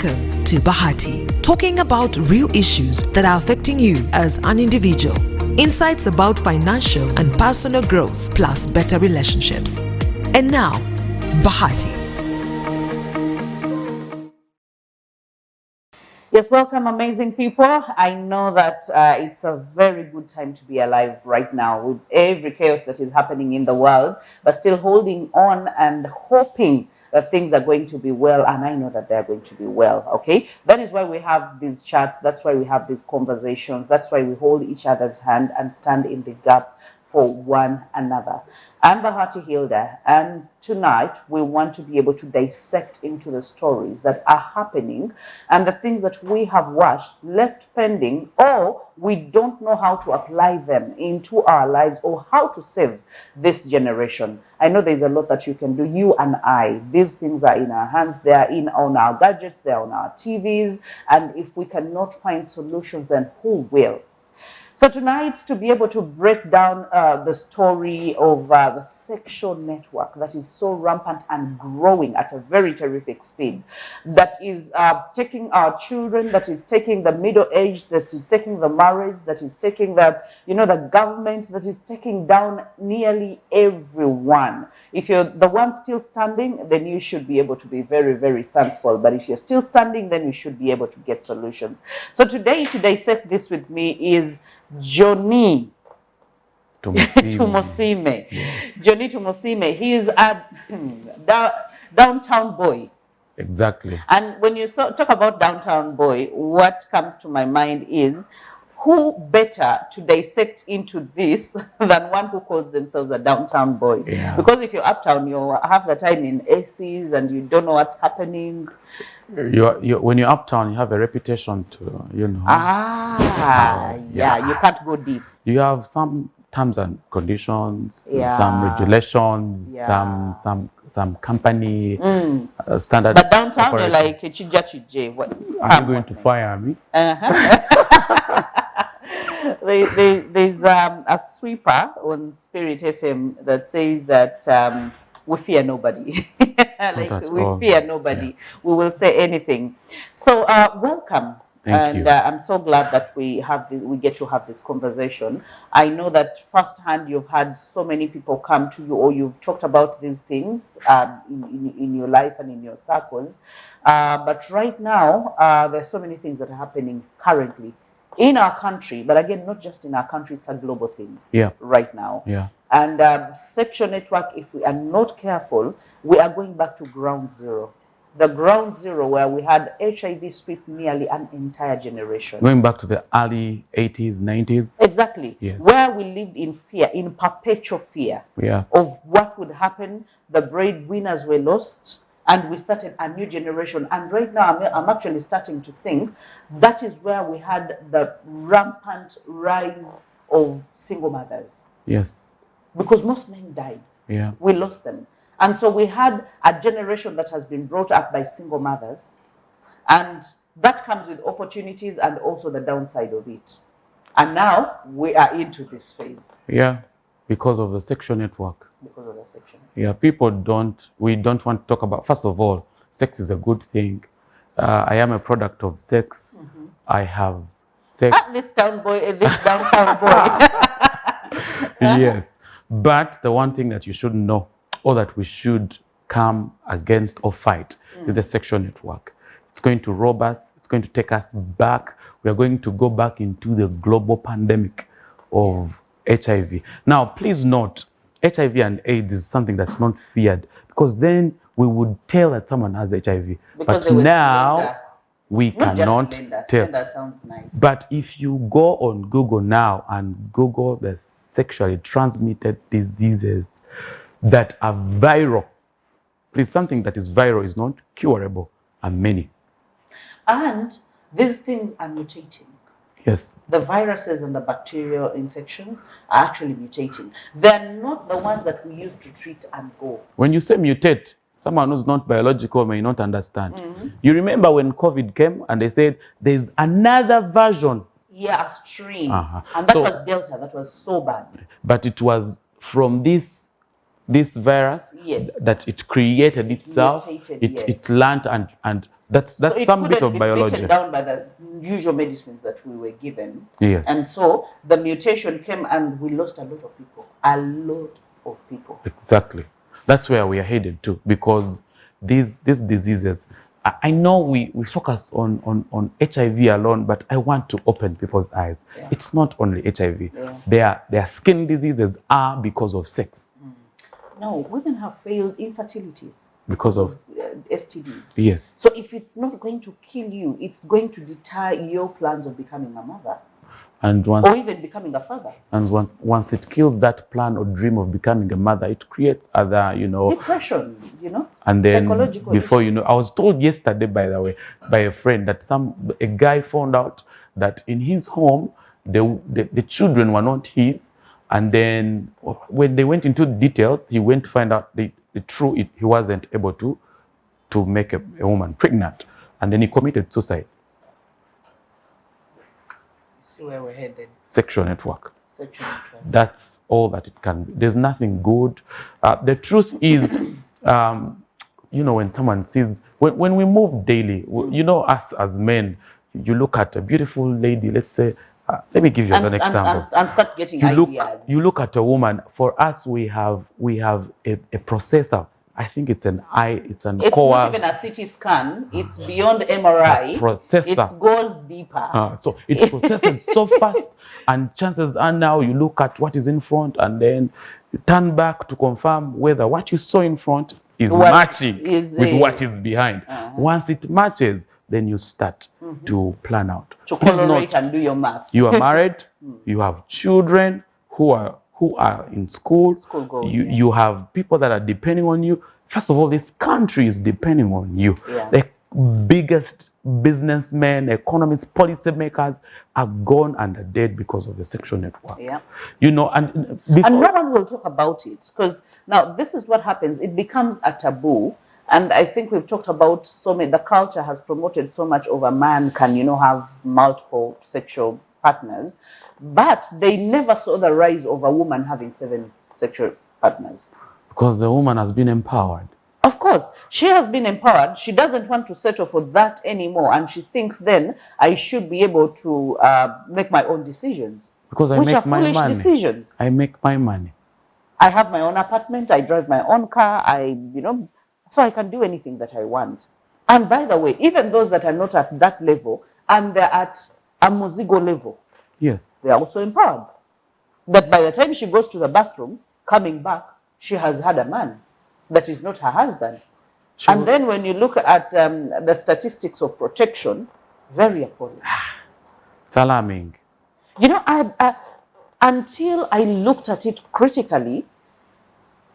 Welcome to Bahati, talking about real issues that are affecting you as an individual. Insights about financial and personal growth, plus better relationships. And now, Bahati. Yes, welcome, amazing people. I know that it's a very good time to be alive right now with every chaos that is happening in the world, but still holding on and hoping that things are going to be well, and I know that they're going to be well, okay? That is why we have these chats, that's why we have these conversations, that's why we hold each other's hand and stand in the gap for one another. I'm Bahati Hilda, and tonight we want to be able to dissect into the stories that are happening and the things that we have watched, left pending, or we don't know how to apply them into our lives or how to save this generation. I know there's a lot that you can do, you and I. These things are in our hands, they are on our gadgets, they are on our TVs, and if we cannot find solutions, then who will? So tonight, to be able to break down the story of the sexual network that is so rampant and growing at a very terrific speed, that is taking our children, that is taking the middle age, that is taking the marriage, that is taking the, the government, that is taking down nearly everyone. If you're the one still standing, then you should be able to be very, very thankful. But if you're still standing, then you should be able to get solutions. So today, to dissect this with me is Johnny Tumosime. Johnny Tumosime. He is a downtown boy. Exactly. And when you talk about downtown boy, what comes to my mind is, who better to dissect into this than one who calls themselves a downtown boy? Yeah. Because if you're uptown, you're half the time in ACs and you don't know what's happening. When you're uptown, you have a reputation to, Yeah, you can't go deep. You have some terms and conditions, Yeah. some regulations, Yeah. some company standard. But downtown, operation. you're like, chija. What? Are you going to fire me? There's a sweeper on Spirit FM that says that we fear nobody. We fear nobody. Yeah. We will say anything. So welcome. Thank you. I'm so glad that we get to have this conversation. I know that firsthand you've had so many people come to you, or you've talked about these things in your life and in your circles. But right now, there's so many things that are happening currently in our country. But again, not just in our country, it's a global thing right now. Yeah. And sexual network, if we are not careful, we are going back to ground zero. The ground zero where we had HIV sweep nearly an entire generation. Going back to the early 80s, 90s. Exactly. Yes. Where we lived in fear, in perpetual fear of what would happen. The breadwinners were lost, and we started a new generation. And right now, I'm actually starting to think that is where we had the rampant rise of single mothers. Yes. Because most men died. Yeah. We lost them. And so we had a generation that has been brought up by single mothers. And that comes with opportunities and also the downside of it. And now we are into this phase. Yeah, because of the sexual network. Because of the sexual network. Yeah, we don't want to talk about, first of all, sex is a good thing. I am a product of sex. Mm-hmm. I have sex. This downtown boy. Yes. But the one thing that you should know, or that we should come against or fight, is the sexual network. It's going to rob us. It's going to take us back. We are going to go back into the global pandemic of HIV. Now, please note, HIV and AIDS is something that's not feared, because then we would tell that someone has HIV. Because but now we not cannot tell. Slender sounds nice. But if you go on Google now and Google the sexually transmitted diseases that are viral, please, something that is viral is not curable, and many. And these things are mutating. Yes. The viruses and the bacterial infections are actually mutating. They're not the ones that we used to treat and go. When you say mutate, someone who's not biological may not understand. Mm-hmm. You remember when COVID came and they said there's another version. Yeah, a strain. And that was Delta. That was so bad. But it was from this virus that it created itself. Mutated, it learned and That's So it some bit couldn't of be biology. beaten down by the usual medicines that we were given. Yes. And so the mutation came and we lost a lot of people. A lot of people. Exactly. That's where we are headed to, because these diseases, I know we focus on HIV alone, but I want to open people's eyes. Yeah. It's not only HIV. Yeah. Their skin diseases are because of sex. No, women have failed infertilities. Because of STDs. Yes. So if it's not going to kill you, it's going to deter your plans of becoming a mother. And or even becoming a father. And once it kills that plan or dream of becoming a mother, it creates other, depression, and then psychological before you know, I was told yesterday, by the way, by a friend that a guy found out that in his home the children were not his, and then when they went into details, he went to find out he wasn't able to make a woman pregnant, and then he committed suicide. See where we're headed. Sexual network. Sexual network. That's all that it can be. There's nothing good. The truth is, when someone sees, when we move daily, us as men, you look at a beautiful lady, let's say, let me give you an example. And start getting ideas. You look at a woman. For us, we have a processor. I think it's an eye. It's not even a CT scan. It's beyond MRI. Processor. It goes deeper. So it processes so fast, and chances are now you look at what is in front, and then you turn back to confirm whether what you saw in front is matching with what is behind. Once it matches, then you start to plan out. To correlate and do your math. You are married. You have children who are in school. You have people that are depending on you. First of all, this country is depending on you. Yeah. The biggest businessmen, economists, policymakers are gone and are dead because of the sexual network. Yeah. And no one will talk about it, because now this is what happens. It becomes a taboo. And I think we've talked about the culture has promoted so much of a man can, have multiple sexual partners, but they never saw the rise of a woman having 7 sexual partners. Because the woman has been empowered. Of course, she has been empowered. She doesn't want to settle for that anymore. And she thinks then I should be able to make my own decisions. Because I make my money. Decisions. I make my money. I have my own apartment. I drive my own car. So I can do anything that I want. And by the way, even those that are not at that level, and they're at a muzigo level, yes, they are also empowered. That by the time she goes to the bathroom, coming back, she has had a man that is not her husband. And then when you look at the statistics of protection, very appalling. It's alarming. Until I looked at it critically,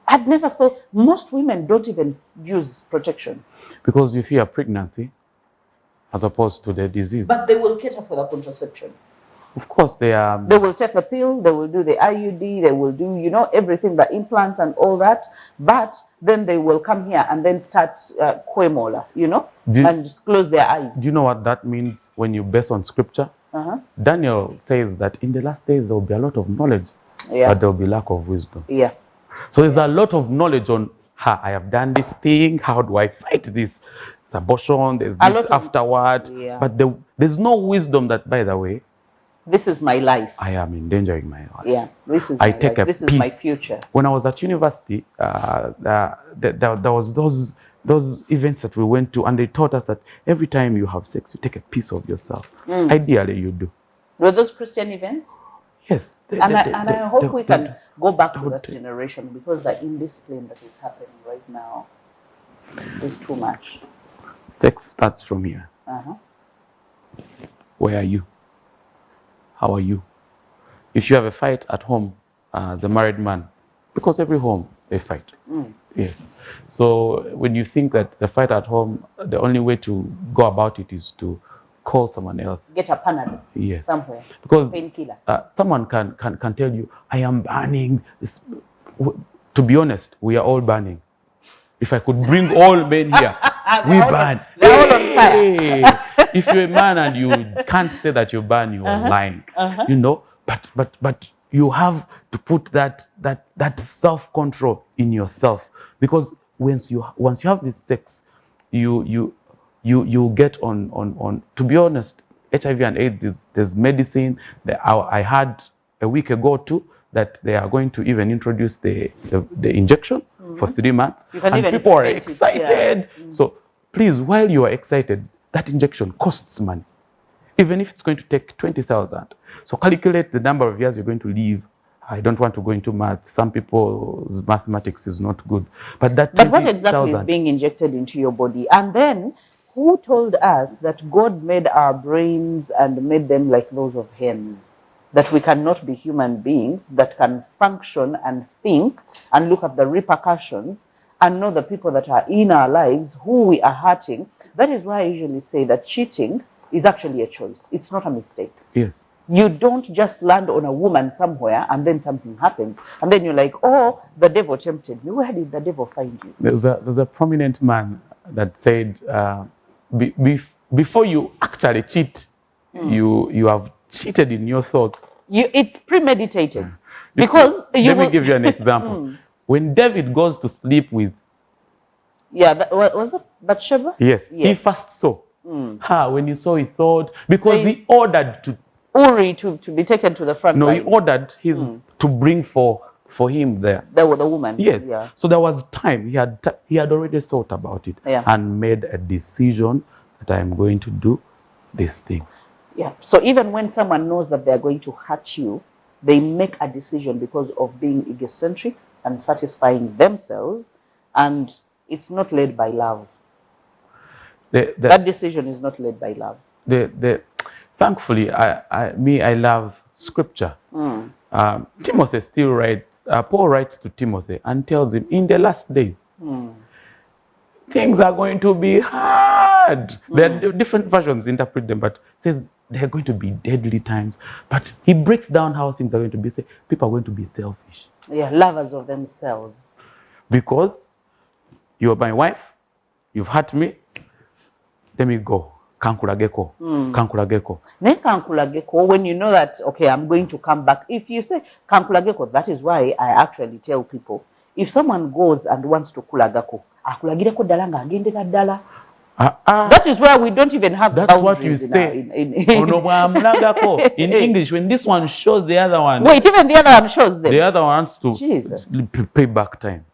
I'd never thought most women don't even use protection. Because you fear pregnancy as opposed to the disease. But they will cater for the contraception. Of course they are. They will take the pill, they will do the IUD, they will do, everything, the implants and all that. But then they will come here and then start quemola, and just close their eyes. Do you know what that means when you base on scripture? Daniel says that in the last days there will be a lot of knowledge, but there will be lack of wisdom. Yeah. So there's a lot of knowledge on how I have done this thing, how do I fight this? It's abortion, there's this afterward. Yeah. But there's no wisdom that, by the way, this is my life. I am endangering my life. Yeah, this is my life. This is my future. When I was at university, there was those events that we went to, and they taught us that every time you have sex, you take a piece of yourself. Ideally, you do. Were those Christian events? Yes. I hope we can go back to that generation, because the indiscipline that is happening right now is too much. Sex starts from here. Where are you? How are you? If you have a fight at home as a married man, because every home they fight. Yes. So when you think that the fight at home, the only way to go about it is to call someone else. Get a Panadol. Yes. Somewhere. Because painkiller. Someone can tell you, I am burning. To be honest, we are all burning. If I could bring all men here, we burn. They're all on fire. If you're a man and you can't say that you burn, you are lying. But you have to put that self-control in yourself, because once you have this sex, you you get on. To be honest, HIV and AIDS there's medicine. I had a week ago too that they are going to even introduce the injection for 3 months, You can and even people are get it, excited. So please, while you are excited, that injection costs money, even if it's going to take 20,000. So calculate the number of years you're going to live. I don't want to go into math. Some people's mathematics is not good, but what exactly is being injected into your body? And then, who told us that God made our brains and made them like those of hens? That we cannot be human beings that can function and think and look at the repercussions and know the people that are in our lives, who we are hurting. That is why I usually say that cheating is actually a choice. It's not a mistake. Yes. You don't just land on a woman somewhere and then something happens. And then you're like, oh, the devil tempted me. Where did the devil find you? There's a prominent man that said, before you actually cheat, you have cheated in your thoughts. It's premeditated. Because let me give you an example. When David goes to sleep with... Yeah, was that Bathsheba? Yes, he first saw her. When he saw, he thought, because he ordered to Uri to be taken to the front line. He ordered his to bring for him there. There was the woman. Yes. Yeah. So there was time. He had already thought about it and made a decision that I am going to do this thing. Yeah. So even when someone knows that they are going to hurt you, they make a decision because of being egocentric and satisfying themselves, and it's not led by love. That decision is not led by love. Thankfully, I love scripture. Timothy still writes, Paul writes to Timothy and tells him, in the last days, things are going to be hard. There are different versions interpret them, but says there are going to be deadly times. But he breaks down how things are going to be. Say, people are going to be selfish. Yeah, lovers of themselves. Because you're my wife, you've hurt me, let me go. Kankulageko. Kankulageko. Then kankulageko, when you know that, okay, I'm going to come back. If you say kankulageko, that is why I actually tell people, if someone goes and wants to kulagako, akulagireko dalanga agendera dala. That is where we don't even have that's what you say. In English, when this one shows the other one. Wait, even the other one shows them. The other one has to pay back time.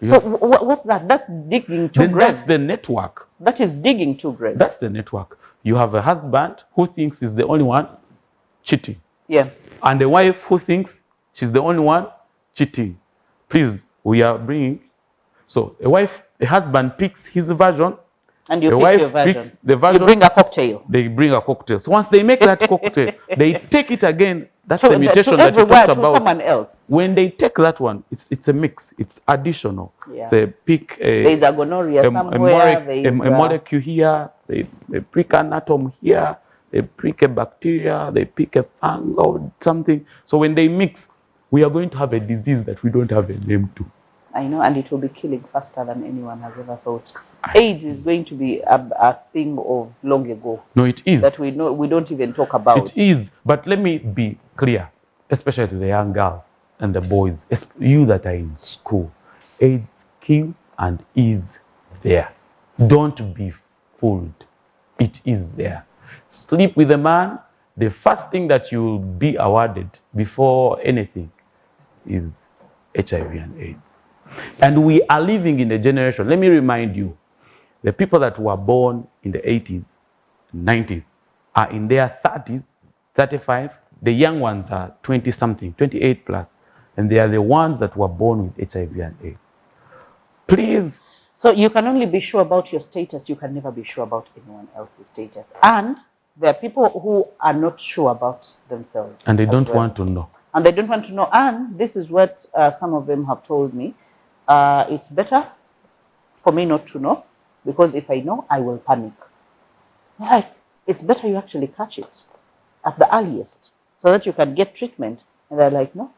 So what's that? That's digging two graves. That's the network. That is digging two graves. That's the network. You have a husband who thinks he's the only one cheating. Yeah. And a wife who thinks she's the only one cheating. Please, we are bringing... So a husband picks his version. And you the pick wife your version. Picks the version. You bring a cocktail. They bring a cocktail. So once they make that cocktail, they take it again. That's the mutation that you talked about. Someone else. When they take that one, it's a mix. It's additional. Yeah. So pick there's a gonorrhea somewhere. A molecule here. They pick an atom here. They pick a bacteria. They pick a fungal something. So when they mix, we are going to have a disease that we don't have a name to. I know, and it will be killing faster than anyone has ever thought. AIDS is going to be a thing of long ago. No, it is. That we don't even talk about. It is. But let me be clear, especially to the young girls and the boys, you that are in school. AIDS kills and is there. Don't be fooled. It is there. Sleep with a man, the first thing that you'll be awarded before anything is HIV and AIDS. And we are living in a generation, let me remind you, the people that were born in the 80s, 90s, are in their 30s, 35. The young ones are 20-something, 28 plus. And they are the ones that were born with HIV and AIDS. Please. So you can only be sure about your status. You can never be sure about anyone else's status. And there are people who are not sure about themselves. And they don't want to know. And they don't want to know. And this is what some of them have told me. It's better for me not to know, because if I know, I will panic. Like, it's better you actually catch it at the earliest so that you can get treatment. And they're like, no,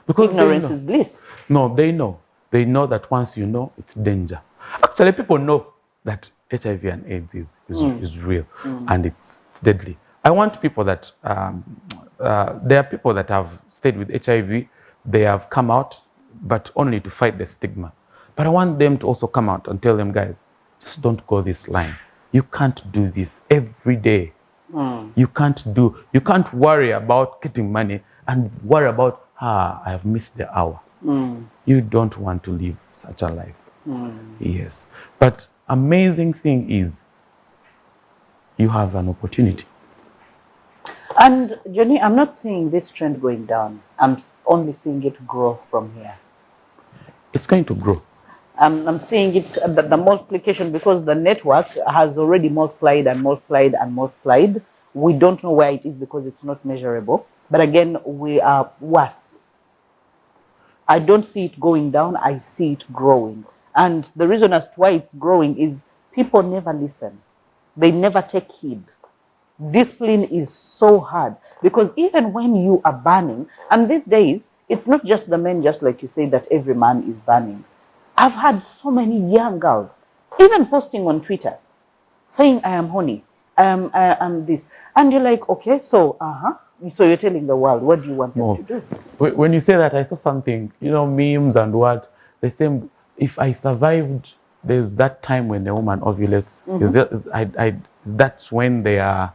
because ignorance is bliss. No, they know. They know that once you know, it's danger. Actually, people know that HIV and AIDS is real and it's deadly. I want people that, there are people that have stayed with HIV, they have come out, but only to fight the stigma. But I want them to also come out and tell them, guys, just don't go this line. You can't do this every day. You can't worry about getting money and worry about, I have missed the hour. You don't want to live such a life. Yes. But amazing thing is you have an opportunity. And Johnny, I'm not seeing this trend going down. I'm only seeing it grow from here. It's going to grow. I'm seeing it, the multiplication, because the network has already multiplied and multiplied and multiplied. We don't know where it is because it's not measurable. But again, we are worse. I don't see it going down. I see it growing. And the reason as to why it's growing is people never listen. They never take heed. Discipline is so hard, because even when you are banning, and these days, it's not just the men, just like you say, that every man is banning. I've had so many young girls, even posting on Twitter, saying, I am horny, I am this. And you're like, okay, so, so you're telling the world, what do you want them to do? When you say that, I saw something, memes and what, they say, if I survived, there's that time when a woman ovulates, that's when they are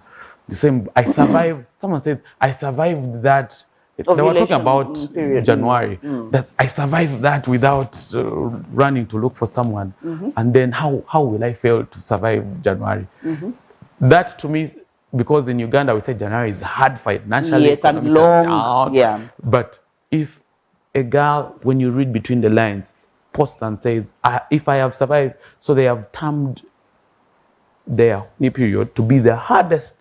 the same. I survived, someone said, I survived that. They were talking about January. That I survived that without running to look for someone. And then how will I fail to survive January? That to me, because in Uganda we say January is hard financially. Yes, and long. Yeah. But if a girl, when you read between the lines, posts and says, if I have survived, so they have termed their new period to be the hardest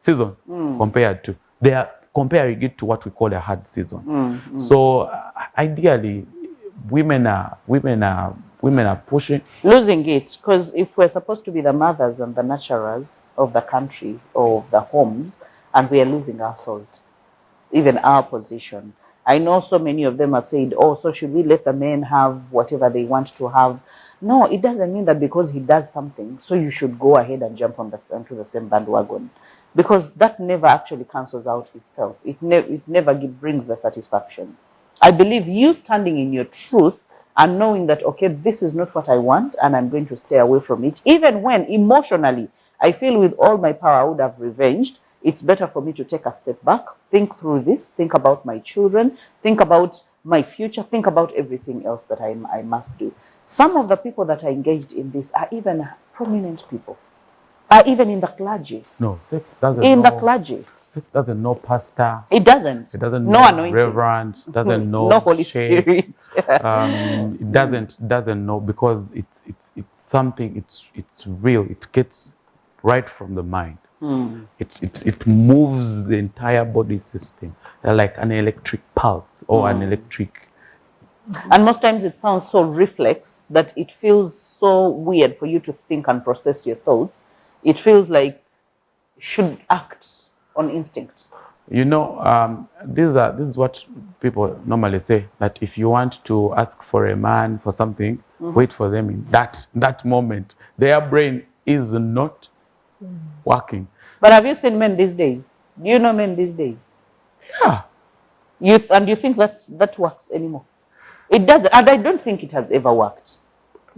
season compared to, they are comparing it to what we call a hard season. So ideally, women are pushing, losing it, because if we're supposed to be the mothers and the nurturers of the country or the homes, and we are losing our salt, even our position. I know so many of them have said, oh, so should we let the men have whatever they want to have? No, it doesn't mean that because he does something, so you should go ahead and jump onto the same bandwagon, because that never actually cancels out itself. It never brings the satisfaction. I believe you standing in your truth and knowing that, okay, this is not what I want and I'm going to stay away from it, even when emotionally I feel with all my power I would have revenged, it's better for me to take a step back, think through this, think about my children, think about my future, think about everything else that I must do. Some of the people that are engaged in this are even prominent people, are even in the clergy. No, sex doesn't in the clergy. Sex doesn't know pastor. It doesn't. It doesn't know anointing. Reverend. Doesn't know no Holy Spirit. It doesn't know, because it's something. It's real. It gets right from the mind. It moves the entire body system, like an electric pulse or an electric. And most times it sounds so reflex that it feels so weird for you to think and process your thoughts. It feels like you should act on instinct. This is what people normally say, that if you want to ask for a man for something, wait for them in that moment. Their brain is not working. But have you seen men these days? Do you know men these days? Yeah. And you think that works anymore? It doesn't, and I don't think it has ever worked.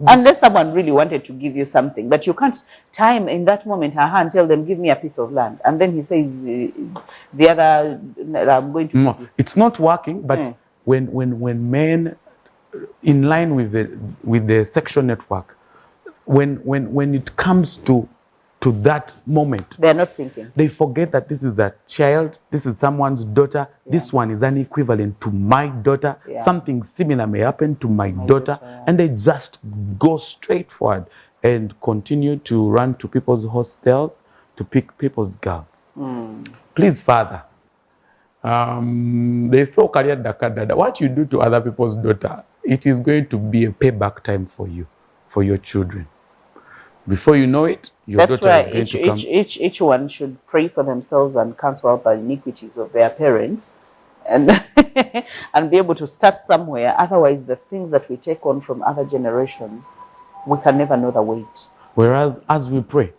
Unless someone really wanted to give you something, but you can't time in that moment and tell them, give me a piece of land, and then he says the other, I'm going to. It's not working. But when men, in line with the sexual network, when it comes to that moment, they're not thinking. They forget that this is a child, this is someone's daughter, this one is an equivalent to my daughter, something similar may happen to my daughter, and they just go straight forward and continue to run to people's hostels to pick people's girls. Please, Father, they saw career DECADENCE. What you do to other people's daughter, it is going to be a payback time for you, for your children. Before you know it, your daughter is going to come. Each one should pray for themselves and cancel out the iniquities of their parents, and and be able to start somewhere. Otherwise, the things that we take on from other generations, we can never know the weight. Whereas, as we pray,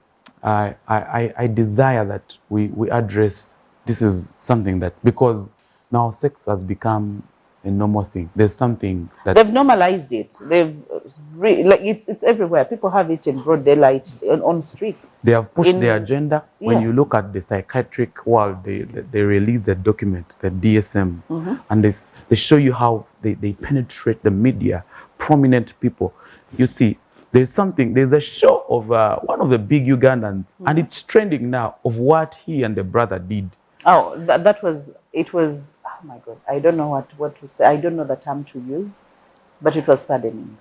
I desire that we address, this is something that, because now sex has become a normal thing. There's something that they've normalized it. They've like it's everywhere. People have it in broad daylight on streets. They have pushed their agenda. When Yeah. you look at the psychiatric world, they release a document, the DSM, and they show you how they penetrate the media, prominent people. You see, there's a show of one of the big Ugandans, and it's trending now, of what he and the brother did. Oh, it was, oh my God, I don't know what to say. I don't know the term to use, but it was saddening.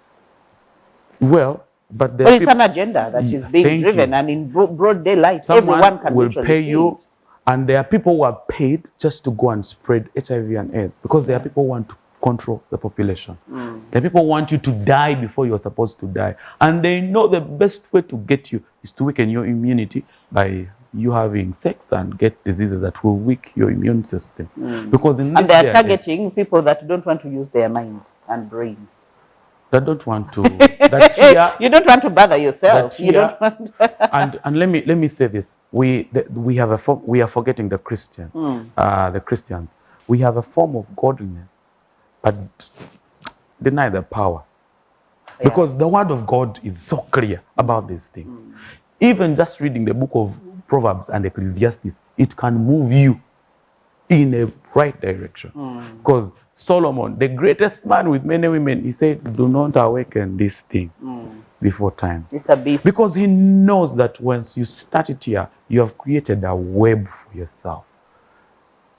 Well, but it's an agenda that is being driven, and in broad daylight, everyone can will literally pay see you, it. and there are people who are paid just to go and spread HIV and AIDS, because there are people who want to control the population. There are people who want you to die before you're supposed to die, and they know the best way to get you is to weaken your immunity by you having sex and get diseases that will weaken your immune system. Because in this and they're targeting people that don't want to use their minds and brains. That don't want to. That here, you don't want to bother yourself. Here, you don't want. and let me say this: we are forgetting the Christian, the Christians. We have a form of godliness, but deny the power, because the Word of God is so clear about these things. Even just reading the book of Proverbs and Ecclesiastes, it can move you in a right direction. Because Solomon, the greatest man with many women, he said, do not awaken this thing before time. It's a beast. Because he knows that once you start it here, you have created a web for yourself.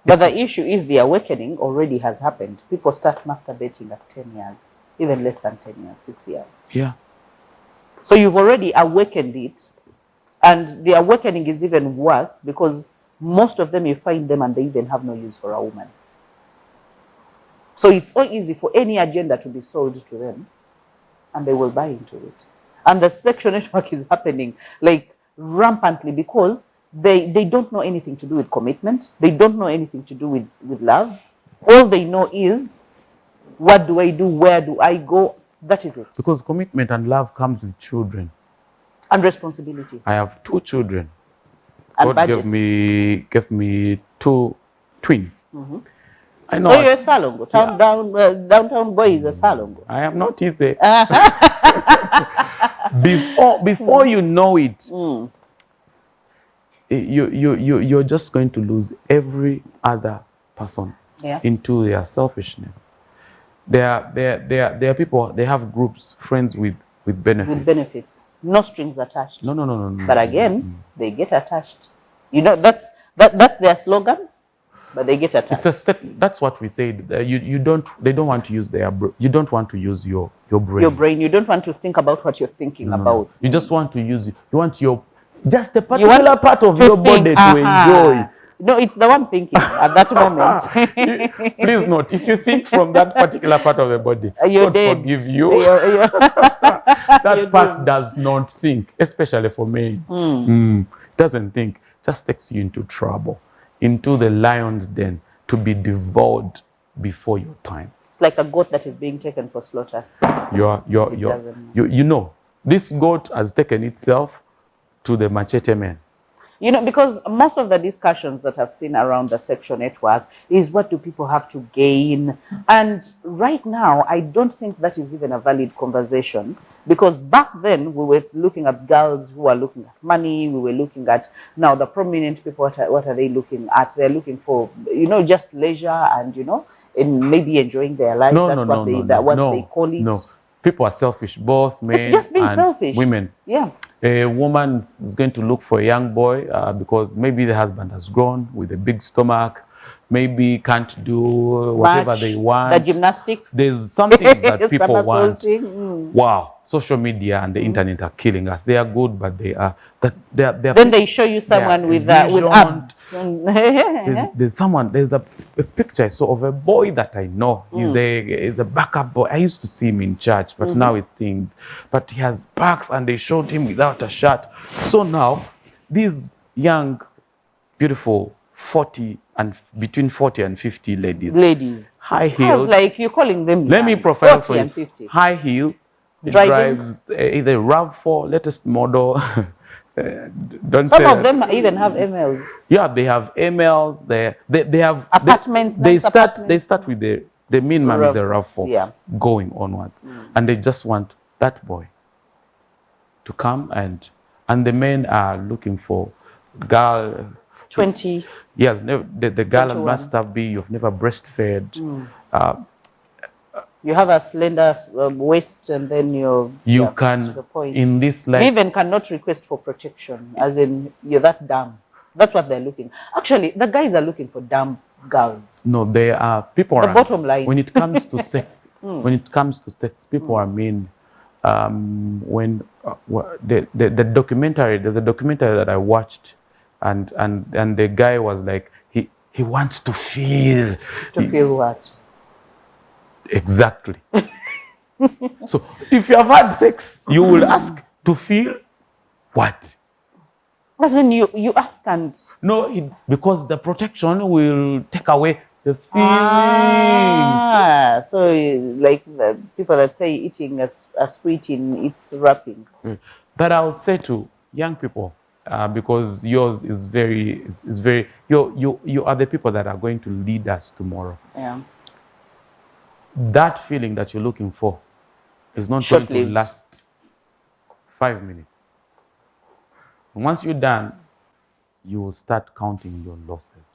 But the issue is the awakening already has happened. People start masturbating at 10 years, even less than 10 years, 6 years. Yeah. So you've already awakened it. And the awakening is even worse because most of them, you find them and they even have no use for a woman. So it's so easy for any agenda to be sold to them, and they will buy into it. And the sexual network is happening like rampantly because they don't know anything to do with commitment. They don't know anything to do with love. All they know is, what do I do? Where do I go? That is it. Because commitment and love comes with children. And responsibility. I have 2 children. And God gave me 2 twins. I know. So you're a Salongo. Downtown boy is a Salongo. I am not easy. Before you know it, you're just going to lose every other person into their selfishness. There are people, they have groups, friends with benefits. With benefits. No strings attached. No. But again, they get attached. You know, that's their slogan, but they get attached. It's a step. That's what we said. They don't want to use you don't want to use your brain. Your brain. You don't want to think about what you're thinking about. You just want to use it. You want just the particular part of your body to enjoy. No, it's the one thinking at that moment. Please note, if you think from that particular part of the body, you're God dead. forgive you. That part does not think, especially for men. Doesn't think. Just takes you into trouble, into the lion's den, to be devoured before your time. It's like a goat that is being taken for slaughter. You know, this goat has taken itself to the machete men. You know, because most of the discussions that I've seen around the sexual network is, what do people have to gain? And right now, I don't think that is even a valid conversation, because back then we were looking at girls who are looking at money. We were looking at, now the prominent people, what are they looking at? They're looking for, you know, just leisure and, you know, and maybe enjoying their life. That's what they call it. No, people are selfish, both men it's just being and selfish. Women. Yeah. A woman is going to look for a young boy because maybe the husband has grown with a big stomach, maybe can't do whatever they want. The gymnastics. There's some things that people want. Wow. Social media and the internet are killing us. They are good, but they are then they show you someone with abs. There's a picture I saw of a boy that I know. He's a backup boy. I used to see him in church, but now he sings. But he has backs, and they showed him without a shirt. So now these young, beautiful 40 and between 40 and 50 ladies, high heeled. Like you're calling them. Let me profile for you. High heel. Drives either RAV4, latest model. Some of them even have MLs. Yeah, they have MLs. They have apartments. They start with the minimum is a RAV4 going onwards, and they just want that boy to come, and the men are looking for girl 20. yes, the girl 21. must have been you've never breastfed. You have a slender waist, and then You yeah, to can the point. in this You life even cannot request for protection, as in you're that dumb. That's what they're looking. Actually, the guys are looking for dumb girls. no, there are people The are, bottom line. when it comes to sex. When it comes to sex, people are mean. When the documentary, there's a documentary that I watched, and the guy was like, he wants to feel. To feel what? Exactly. So if you have had sex, you will ask to feel what? As in you ask and No, because the protection will take away the feeling. so like the people that say eating a sweet in its wrapping. That I would say to young people, because yours is very you are the people that are going to lead us tomorrow. Yeah. That feeling that you're looking for is not going to Short-lived. last 5 minutes. Once you're done, you will start counting your losses.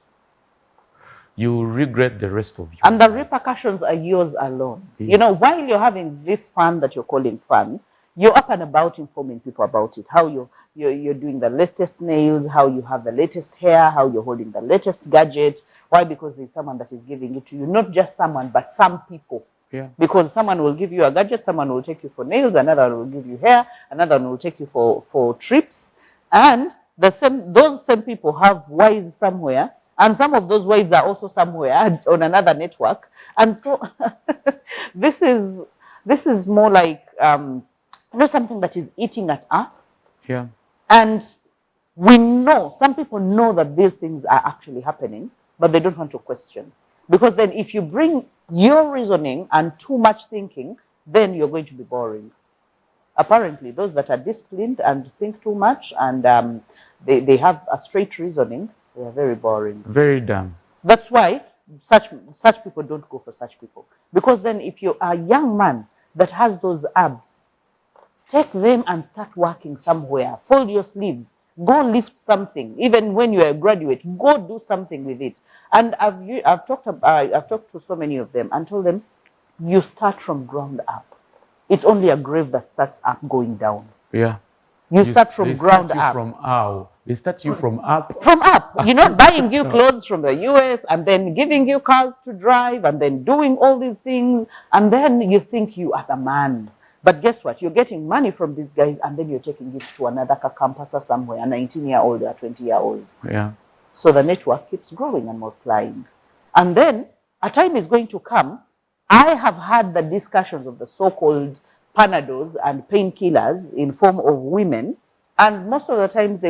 You will regret the rest of your And the life. repercussions are yours alone. Yeah. You know, while you're having this fun that you're calling fun, you're up and about informing people about it. How you're doing the latest nails, how you have the latest hair, how you're holding the latest gadget. Why? Because there's someone that is giving it to you. Not just someone, but some people. Yeah. Because someone will give you a gadget, someone will take you for nails, another will give you hair, another one will take you for trips. And those same people have wives somewhere, and some of those wives are also somewhere on another network. And so this is more like something that is eating at us. Yeah. And we know, some people know that these things are actually happening, but they don't want to question. Because then if you bring your reasoning and too much thinking, then you're going to be boring. Apparently, those that are disciplined and think too much and they have a straight reasoning, they are very boring. Very dumb. That's why such people don't go for such people. Because then if you're a young man that has those abs, take them and start working somewhere. Fold your sleeves. Go lift something. Even when you're a graduate, go do something with it. And I've talked to so many of them and told them, you start from ground up. It's only a grave that starts up going down. Yeah. You start from ground up. From how? They start you from up. From up. You know, buying you clothes from the US and then giving you cars to drive and then doing all these things. And then you think you are the man. But guess what? You're getting money from these guys and then you're taking it to another campus somewhere, a 19-year-old or a 20-year-old. Yeah. So the network keeps growing and multiplying. And then a time is going to come. I have had the discussions of the so-called Panados and painkillers in form of women. And most of the times they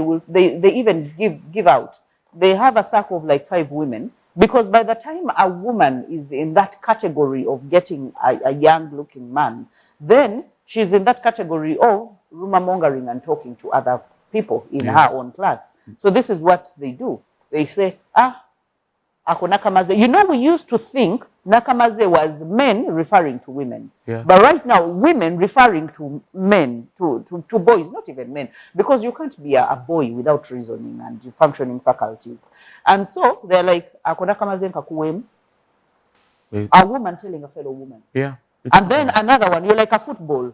even give out. They have a circle of like 5 women. Because by the time a woman is in that category of getting a young-looking man, then she's in that category of rumor mongering and talking to other people in her own class. So this is what they do. They say, ako nakamaze. You know, we used to think nakamaze was men referring to women. Yeah. But right now, women referring to men, to boys, not even men. Because you can't be a boy without reasoning and functioning faculties. And so they're like, ako nakamaze nkakuwem. A woman telling a fellow woman. Yeah. And then another one, you're like a football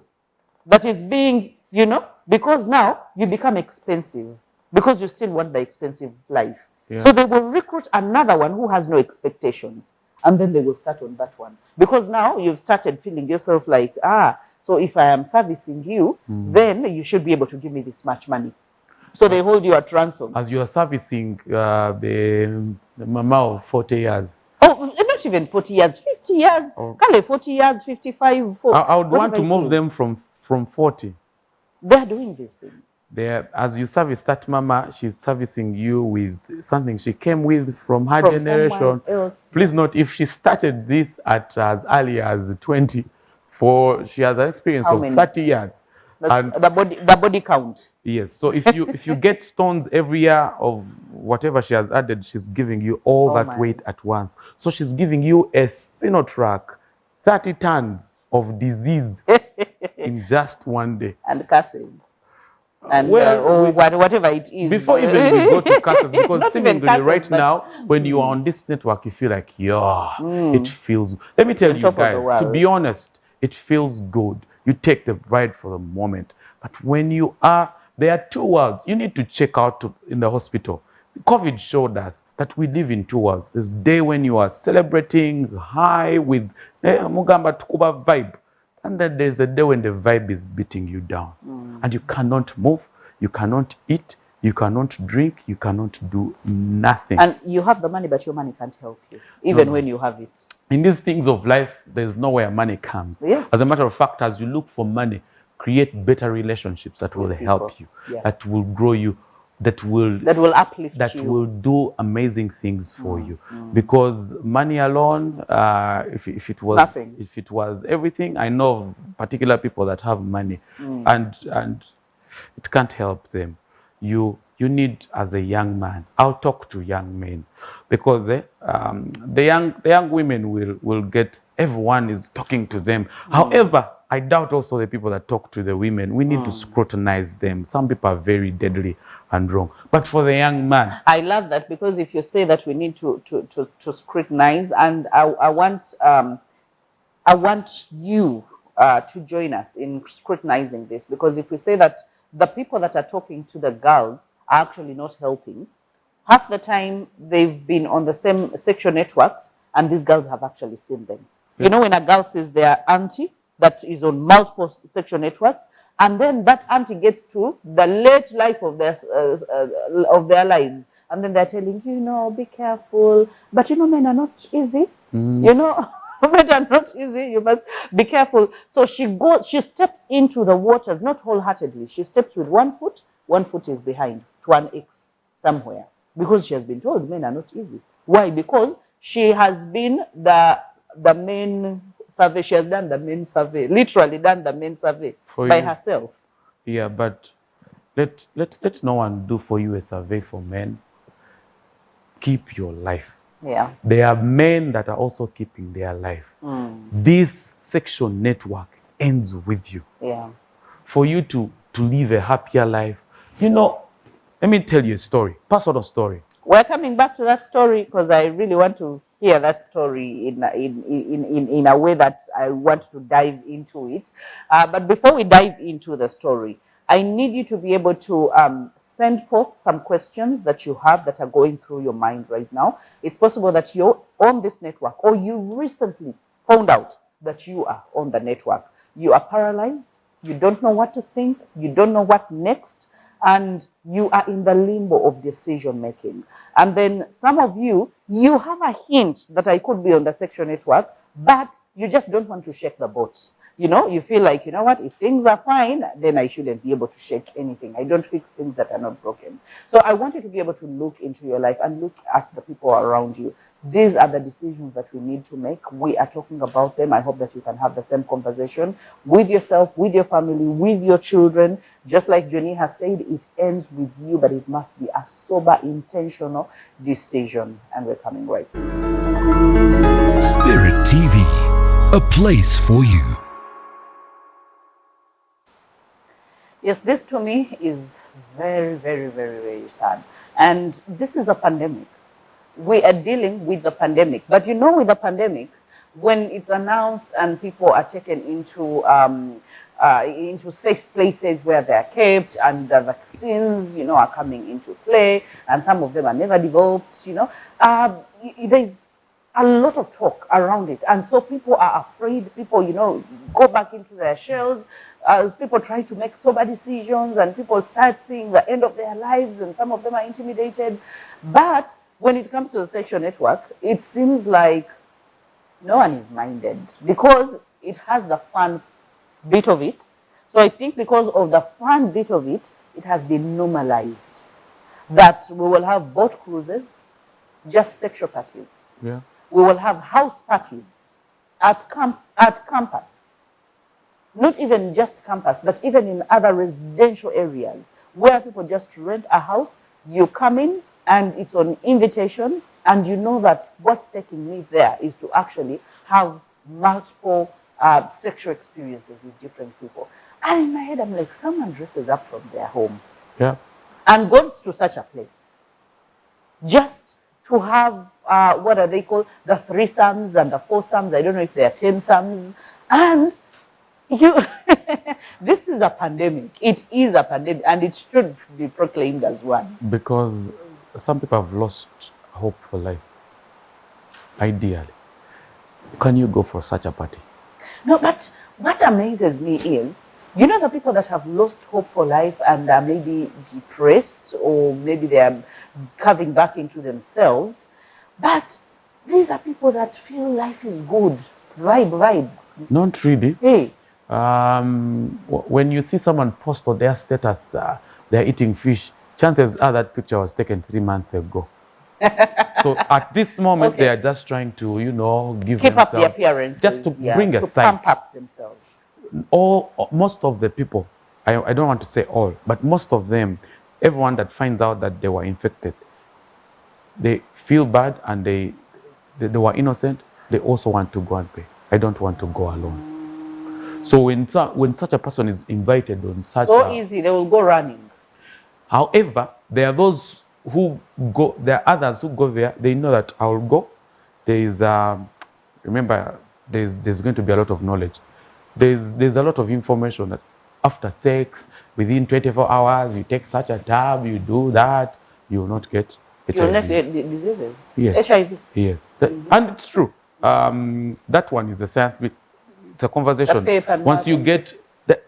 that is being, you know, because now you become expensive because you still want the expensive life. Yeah. So they will recruit another one who has no expectations and then they will start on that one. Because now you've started feeling yourself like, so if I am servicing you, then you should be able to give me this much money. So they hold you at ransom. As you are servicing the mama of 40 years. Oh, not even 40 years, 50 years. Oh. 40 years, 55. 40. I would want to move them from 40. They're doing these things. As you service that mama, she's servicing you with something she came with from her generation. Please note, if she started this at as early as 20, she has an experience of 30 years. And the body count. Yes. So if you get stones every year of whatever she has added, she's giving you all that weight at once. So she's giving you a Sinotrack, 30 tons of disease in just one day. And cussing. And Well, whatever it is. Before even we go to curses, because Not even seemingly curses, right but- now, when you are on this network, you feel like, yeah, it feels. Let me On tell you top of the guys, to be world. honest, it feels good. You take the ride for the moment. But when you are, there are two worlds. You need to check out in the hospital. COVID showed us that we live in two worlds. There's day when you are celebrating high with Mugamba Tukuba vibe. And then there's a day when the vibe is beating you down. And you cannot move, you cannot eat, you cannot drink, you cannot do nothing. And you have the money, but your money can't help you, even when you have it. In these things of life, there's nowhere money comes. Yeah. As a matter of fact, as you look for money, create better relationships that will help you, that will grow you, that will uplift that you. will do amazing things for you. Because money alone, if it was Nothing. if it was everything, I know of particular people that have money, and it can't help them. You need, as a young man, I'll talk to young men, because the young women will get, everyone is talking to them. However, I doubt also the people that talk to the women. We need to scrutinize them. Some people are very deadly and wrong. But for the young man, I love that, because if you say that we need to scrutinize, and I want you to join us in scrutinizing this, because if we say that the people that are talking to the girls are actually not helping, half the time they've been on the same sexual networks and these girls have actually seen them. You know, when a girl sees their auntie that is on multiple sexual networks, and then that auntie gets to the late life of their lives, and then they're telling you, be careful. But men are not easy. Men are not easy. You must be careful. So she steps into the waters, not wholeheartedly. She steps with one foot is behind to an X somewhere, because she has been told men are not easy. Why? Because she has been the main survey. She has done the main survey, literally done the main survey by herself. Yeah, but let no one do for you a survey for men. Keep your life. Yeah. There are men that are also keeping their life. This sexual network ends with you. Yeah. For you to live a happier life, let me tell you a story, personal story. We're coming back to that story because I really want to hear that story in a way that I want to dive into it. But before we dive into the story, I need you to be able to send forth some questions that you have that are going through your mind right now. It's possible that you're on this network, or you recently found out that you are on the network. You are paralyzed. You don't know what to think. You don't know what next. And you are in the limbo of decision making. And then some of you have a hint that I could be on the sexual network, but you just don't want to shake the boat. You feel like, what, if things are fine, then I shouldn't be able to shake anything. I don't fix things that are not broken. So I want you to be able to look into your life and look at the people around you. These are the decisions that we need to make. We are talking about them. I hope that you can have the same conversation with yourself, with your family, with your children. Just like Johnny has said, it ends with you, but it must be a sober, intentional decision. And we're coming right. Spirit TV, a place for you. Yes, this to me is very, very, very, very sad. And this is a pandemic. We are dealing with the pandemic. But with the pandemic, when it's announced and people are taken into safe places where they're kept, and the vaccines, are coming into play, and some of them are never developed, there's a lot of talk around it. And so people are afraid. People, go back into their shells. People try to make sober decisions, and people start seeing the end of their lives, and some of them are intimidated. But when it comes to the sexual network, it seems like no one is minded, because it has the fun bit of it. So I think because of the fun bit of it, it has been normalized that we will have boat cruises, just sexual parties. Yeah. We will have house parties at campus. Not even just campus, but even in other residential areas where people just rent a house, you come in and it's on invitation, and you know that what's taking me there is to actually have multiple sexual experiences with different people. And in my head, I'm like, someone dresses up from their home Yeah. and goes to such a place just to have, what are they called? The 3 sons and the 4 sons. I don't know if there are 10 sons. And you, this is a pandemic. It is a pandemic, and it should be proclaimed as one. Because some people have lost hope for life. Ideally, can you go for such a party? No, but what amazes me is, you know, the people that have lost hope for life and are maybe depressed, or maybe they are carving back into themselves, but these are people that feel life is good. Vibe. Not really. Hey, When you see someone post on their status they're eating fish, chances are that picture was taken 3 months ago. So at this moment, Okay. they are just trying to, you know, keep up the appearance. just to bring a to sign. pump up themselves. Most of the people, I don't want to say all, but most of them, everyone that finds out that they were infected, they feel bad and they were innocent. They also want to go and pay. I don't want to go alone. So when such a person is invited on such Easy, they will go running. However, there are those who go, there are others who go there, they know that I'll go. There is, remember, there's going to be a lot of knowledge. There's a lot of information that after sex, within 24 hours, you take such a tab, you do that, you will not get HIV. You'll not get diseases. Yes. HIV. Yes. And it's true. That one is the science bit. It's a conversation. Once you get,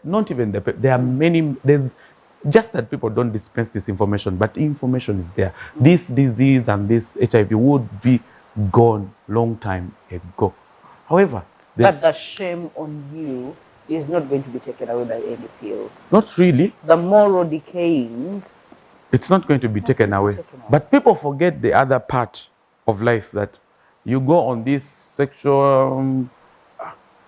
not even the paper, there are many, there's just that people don't dispense this information, but information is there. This disease and this HIV would be gone long time ago. However, but the shame on you is not going to be taken away by any pill. Not really. The moral decaying. It's not going to be taken away. But people forget the other part of life, that you go on this sexual,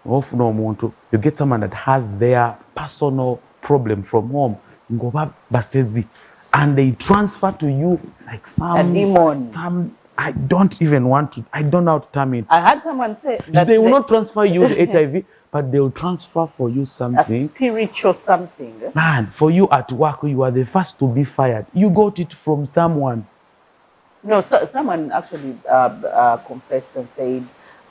you get someone that has their personal problem from home, and they transfer to you like A demon. I don't even want to, I don't know how to term it. I had someone say that they will not transfer you the HIV, but they will transfer for you something. A spiritual something. Man, for you at work, you are the first to be fired. You got it from someone. No, someone actually confessed and said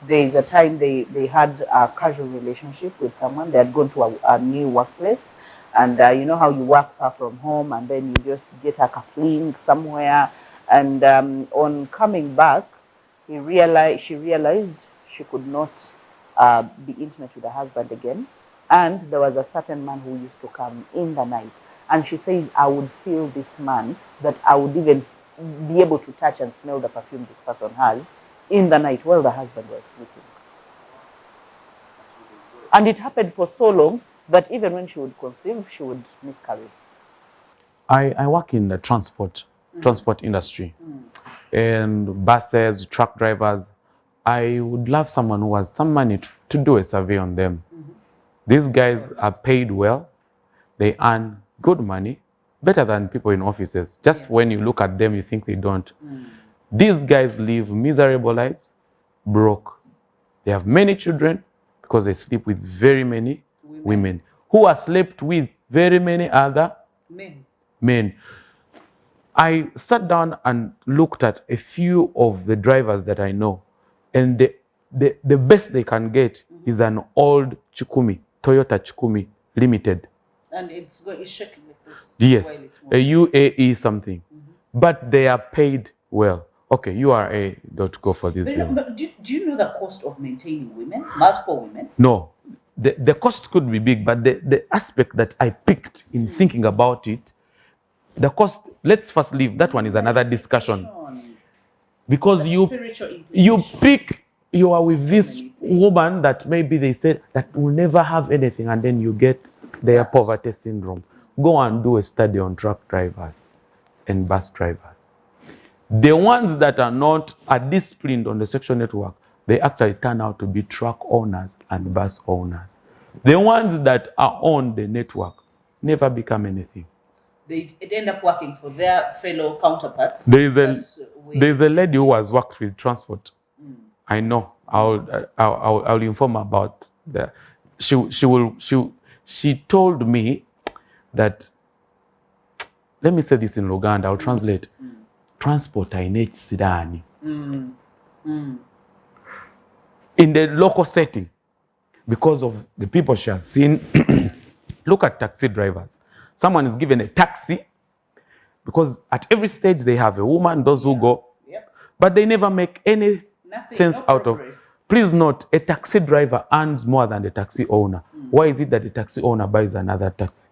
there is a time they had a casual relationship with someone. They had gone to a new workplace. And you know how you work far from home, and then you just get a fling somewhere. And on coming back, she realized she could not be intimate with her husband again. And there was a certain man who used to come in the night. And she said, I would feel this man, that I would even be able to touch and smell the perfume this person has in the night while the husband was sleeping. And it happened for so long that even when she would conceive, she would miscarry. I work in the transport industry, and buses, truck drivers. I would love someone who has some money to do a survey on them. These guys are paid well. They earn good money, better than people in offices. Just when you look at them, you think they don't. These guys live miserable lives, broke. They have many children because they sleep with very many women who are slept with very many other men. I sat down and looked at a few of the drivers that I know, and the best they can get is an old Chikumi, Toyota Chikumi Limited. And it's shaking like this. Yes, a UAE something. But they are paid well. Okay, don't go for this. But do you know the cost of maintaining women, multiple women? No. The cost could be big, but the aspect that I picked in thinking about it, the cost, let's first leave, that one is another discussion. Because you are with this woman that maybe they said that will never have anything, and then you get their poverty syndrome. Go and do a study on truck drivers and bus drivers. The ones that are disciplined on the sexual network, they actually turn out to be truck owners and bus owners. The ones that are on the network never become anything. They end up working for their fellow counterparts. There's a lady who has worked with transport. I know. I'll inform about she told me that, let me say this in Luganda, I'll translate. Transport ain't sidani. In the local setting, because of the people she has seen, look at taxi drivers. Someone is given a taxi, because at every stage they have a woman, those who go, but they never make any sense out of. Please note, a taxi driver earns more than the taxi owner. Why is it that the taxi owner buys another taxi?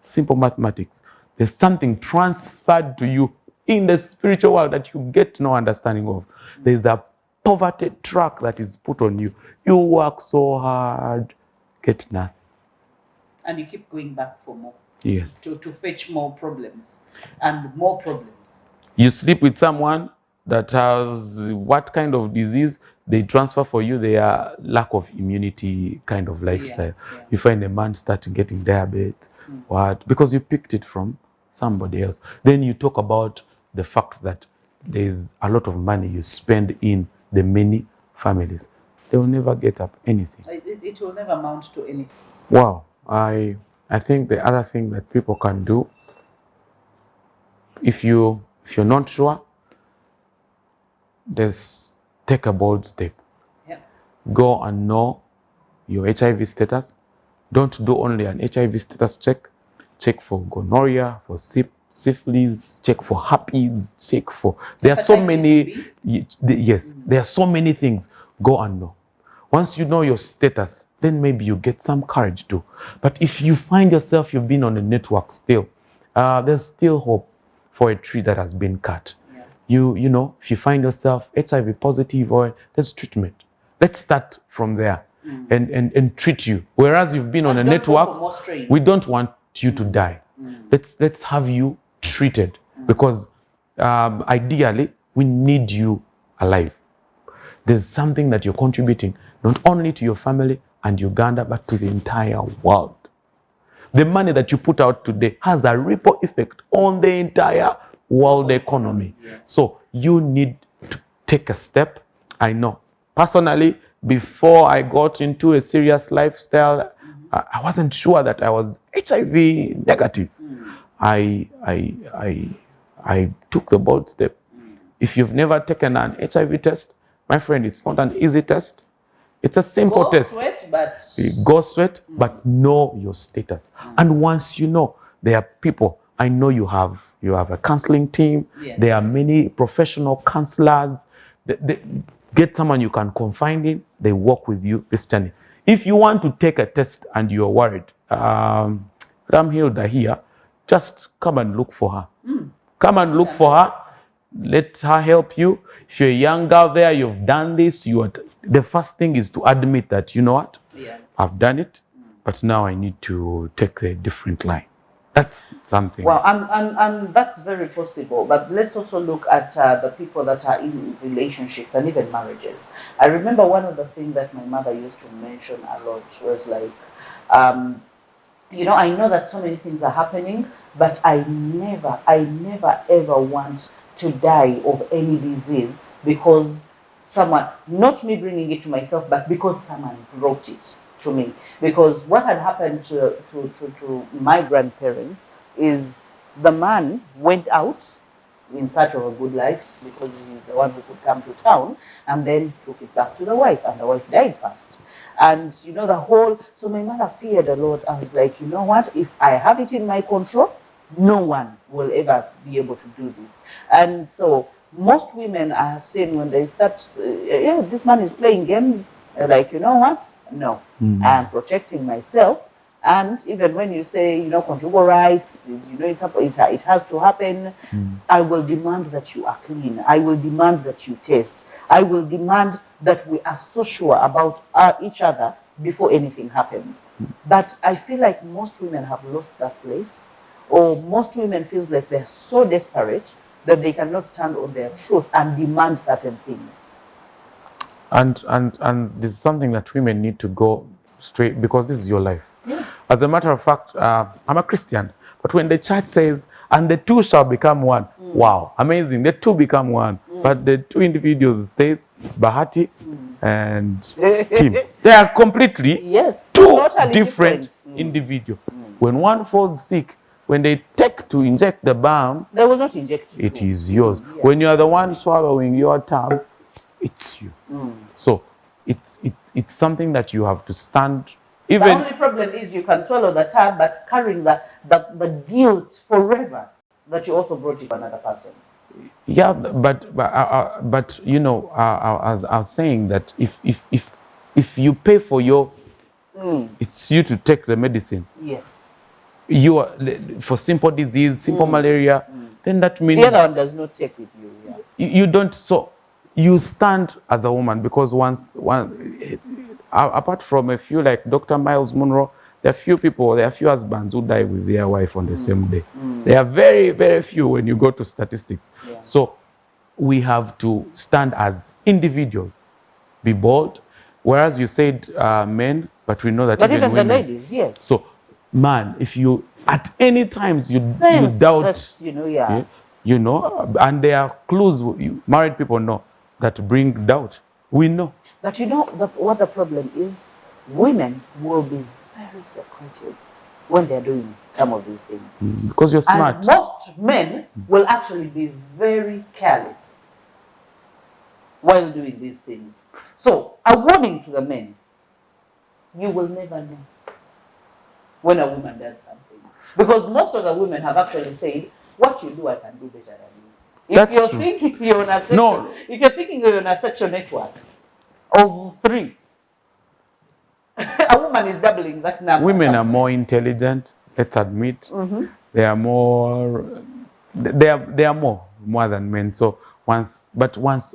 Simple mathematics. There's something transferred to you in the spiritual world that you get no understanding of. There's a poverty track that is put on you. You work so hard, get nothing. And you keep going back for more. Yes. To fetch more problems and more problems. You sleep with someone that has what kind of disease? They transfer for you their lack of immunity kind of lifestyle. You find a man starting getting diabetes. What? Because you picked it from somebody else. Then you talk about the fact that there's a lot of money you spend in the many families. They will never get up anything. It will never amount to anything. Wow. I think the other thing that people can do, if you're not sure, just take a bold step. Go and know your HIV status. Don't do only an HIV status check. Check for gonorrhea, for syphilis, check for herpes, check for... There are so many... Yes, there are so many things. Go and know. Once you know your status, then maybe you get some courage too. But if you find yourself, you've been on a network still, there's still hope for a tree that has been cut. You know, if you find yourself HIV positive, or there's treatment. Let's start from there. And treat you. Whereas you've been on a network, we don't want you to die. Let's have you treated, because ideally we need you alive. There's something that you're contributing, not only to your family and Uganda, but to the entire world. The money that you put out today has a ripple effect on the entire world economy. So you need to take a step. I know personally, before I got into a serious lifestyle, I wasn't sure that I was HIV negative. I took the bold step. If you've never taken an HIV test, my friend, it's not an easy test. It's a simple test. Go sweat, but know your status. And once you know, there are people. I know you have a counseling team. There are many professional counselors. Get someone you can confide in. They work with you this journey. If you want to take a test and you're worried, Hilda here, just come and look for her. Come and look for her. Let her help you. If you're a young girl there, you've done this. The first thing is to admit that, you know what? I've done it, but now I need to take a different line. That's something. Well, and that's very possible. But let's also look at the people that are in relationships and even marriages. I remember one of the things that my mother used to mention a lot was like, you know, I know that so many things are happening, but I never ever want to die of any disease because someone, not me bringing it to myself, but because someone brought it to me. Because what had happened to my grandparents is the man went out in search of a good life because he's the one who could come to town, and then took it back to the wife, and the wife died first. And you know, so my mother feared a lot. I was like, you know what, if I have it in my control, no one will ever be able to do this. And so most women I have seen, when they start, this man is playing games, like, you know what, no, I am protecting myself. And even when you say, you know, conjugal rights, you know, it has to happen, I will demand that you are clean. I will demand that you taste. I will demand that we are so sure about each other before anything happens. But I feel like most women have lost that place, or most women feel like they're so desperate that they cannot stand on their truth and demand certain things. And this is something that women need to go straight, because this is your life. As a matter of fact, I'm a Christian, but when the church says, and the two shall become one, wow, amazing, the two become one. But the two individuals stays Bahati and Tim. They are completely Yes, two totally different different. individuals. When one falls sick, when they take to inject the balm, They will not inject you. it is yours. Yeah. When you are the one swallowing your tab, it's you. So it's something that you have to stand. Even The only problem is you can swallow the tab, but carrying the guilt forever that you also brought it to another person. yeah, but you know, as I was saying that if you pay for your, it's you to take the medicine. Yes. You are for simple disease, simple malaria. Then that means The other one does not take with you. Yeah. you don't. So you stand as a woman because apart from a few like Dr. Miles Monroe, there are a few husbands who die with their wife on the same day. There are very, very few when you go to statistics. Yeah. So we have to stand as individuals, be bold. Whereas you said men, but we know that But even even the women. ladies, yes. So, man, if you at any times you Sense doubt, that, yeah. you know, and there are clues married people know that bring doubt. We know. But you know what the problem is? Women will be very secretive when they're doing some of these things. Because you're smart. And most men will actually be very careless while doing these things. So, a warning to the men, you will never know when a woman does something. Because most of the women have actually said, what you do, I can do better than you. If you're thinking you're on a section, if you're thinking you're on a sexual network of 3, a woman is doubling that number. Women are more intelligent, let's admit. They are more, they are more than men. So once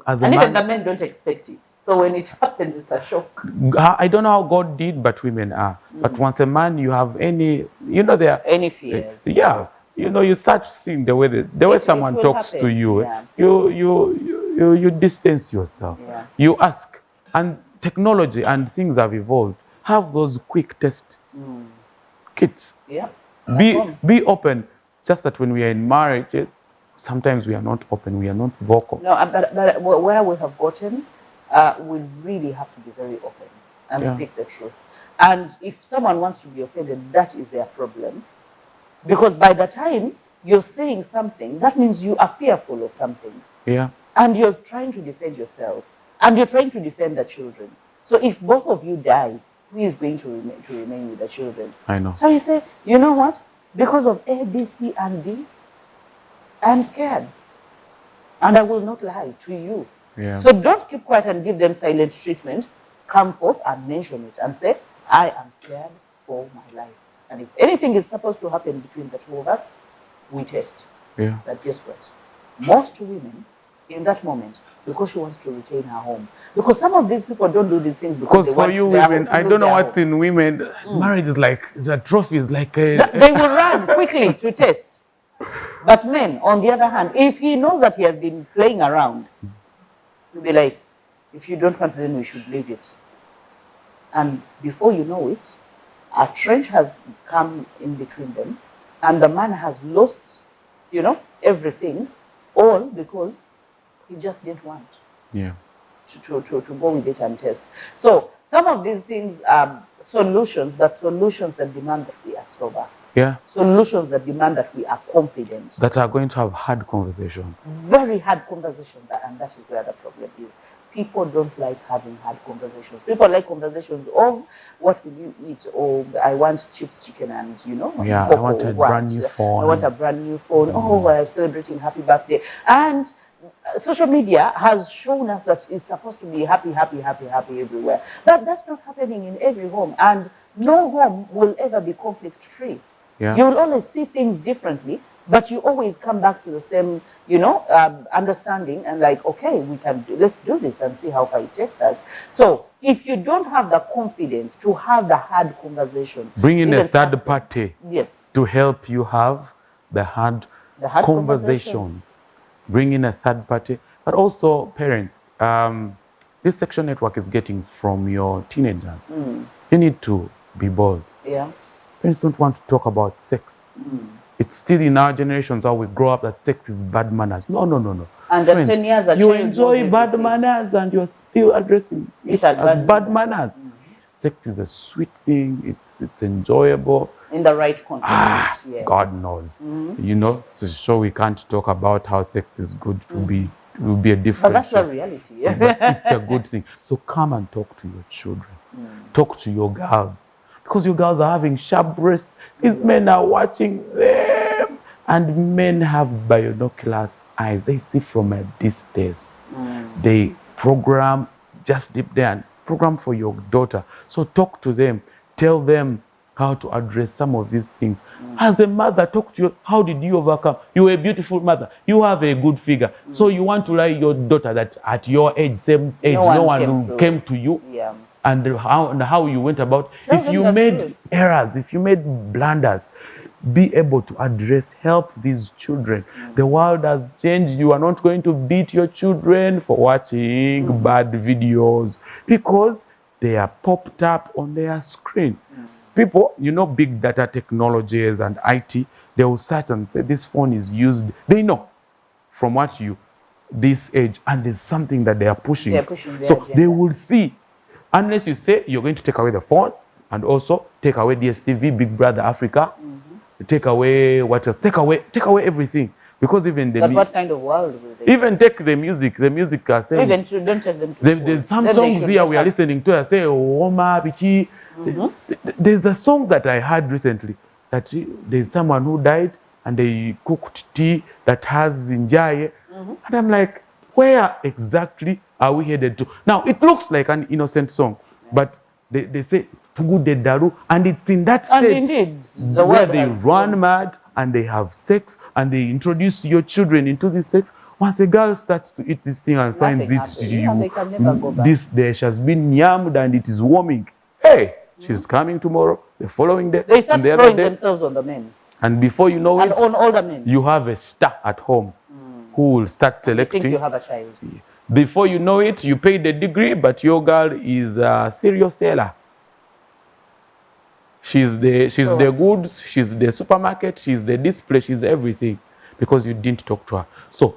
as a and man, even the men don't expect it. So when it happens, it's a shock. I don't know how God did, but women are. But once a man, you have any, you know, there any fear. Yeah, you know, you start seeing the way someone talks to you. Yeah. You distance yourself. Yeah. You ask, and technology and things have evolved. Have those quick test kits. Yeah. Be open. It's just that when we are in marriages, sometimes we are not open. We are not vocal. No, but where we have gotten, we really have to be very open and speak the truth. And if someone wants to be offended, that is their problem. Because by the time you're saying something, that means you are fearful of something. Yeah. And you're trying to defend yourself. And you're trying to defend the children. So if both of you die, who is going to remain with the children? I know. So you say, you know what? Because of A, B, C, and D, I'm scared. And I will not lie to you. Yeah. So don't keep quiet and give them silent treatment. Come forth and mention it and say, I am scared for my life. And if anything is supposed to happen between the two of us, we test. Yeah. But guess what? Most women, in that moment, because she wants to retain her home. Because some of these people don't do these things because they for you women, I don't know what's in women. Marriage is like, it's a trophy. It's like a... They will run quickly to test. But men, on the other hand, if he knows that he has been playing around, he'll be like, if you don't want it, then we should leave it. And before you know it, a trench has come in between them, and the man has lost, you know, everything, all because he just didn't want to go with it and test. So some of these things are solutions, but solutions that demand that we are sober. Yeah. Solutions that demand that we are confident. That are going to have hard conversations. Very hard conversations, and that is where the problem is. People don't like having hard conversations. People like conversations of what will you eat, or I want chips, chicken, and you know. Yeah, I want a brand new phone. I want a brand new phone. Oh, I'm celebrating happy birthday. And social media has shown us that it's supposed to be happy, happy, happy, happy everywhere. But that's not happening in every home, and no home will ever be conflict-free. Yeah. You will always see things differently, but you always come back to the same, you know, understanding and like, okay, let's do this and see how far it takes us. So if you don't have the confidence to have the hard conversation, bring in a third party to help you have the hard conversations. Bring in a third party, but also parents. This sexual network is getting from your teenagers. You need to be bold. Yeah. Parents don't want to talk about sex. It's still in our generations how we grow up that sex is bad manners. No. And at friends. 10 years, a You child enjoy knows bad everything. manners and you're still addressing It it as as bad manners. Mm-hmm. Sex is a sweet thing. It's enjoyable. In the right context, yes. God knows. You know, so we can't talk about how sex is good to be. It will be a But different that's the show. reality. But it's a good thing. So come and talk to your children. Talk to your girls. Because your girls are having sharp breasts. These men are watching them. And men have binoculars eyes. They see from a distance. They program just deep there and program for your daughter. So talk to them. Tell them how to address some of these things. As a mother, talk to you. How did you overcome? You are a beautiful mother. You have a good figure. So you want to lie your daughter that at your age, same age, no one came to you. Yeah. And how you went about. Tell If them you the made truth. errors, if you made blunders, be able to address, help these children. The world has changed. You are not going to beat your children for watching bad videos because they are popped up on their screen. People, you know, big data technologies and IT, they will search and say this phone is used. They know from what you, this age, and there's something that they are pushing. They're pushing their So agenda. they will see, unless you say you're going to take away the phone and also take away DSTV, Big Brother Africa, take away what else? Take away everything. Because even the But what kind of world will they? even take the music are saying Even to, don't take them to there's some songs here we are listening to. I say, Oma, Bichi. There's a song that I heard recently that there's someone who died and they cooked tea that has injaye. And I'm like, where exactly are we headed to? Now, it looks like an innocent song, but they say, Tugu de Daru, and it's in that And state indeed, the where world they has run mad and they have sex and they introduce your children into this sex. Once a girl starts to eat this thing and finds Nothing it happens. to Yeah, they can never go back. this day she has been yammed and it is warming. Hey, she's coming tomorrow, the following day, They start and the other throwing day. themselves on the men And before you know and it, on older men. you have a star at home who will start You think selecting. you have a child. Before you know it, you pay the degree, but your girl is a serial seller. She's the goods, she's the supermarket, she's the display, she's everything because you didn't talk to her. So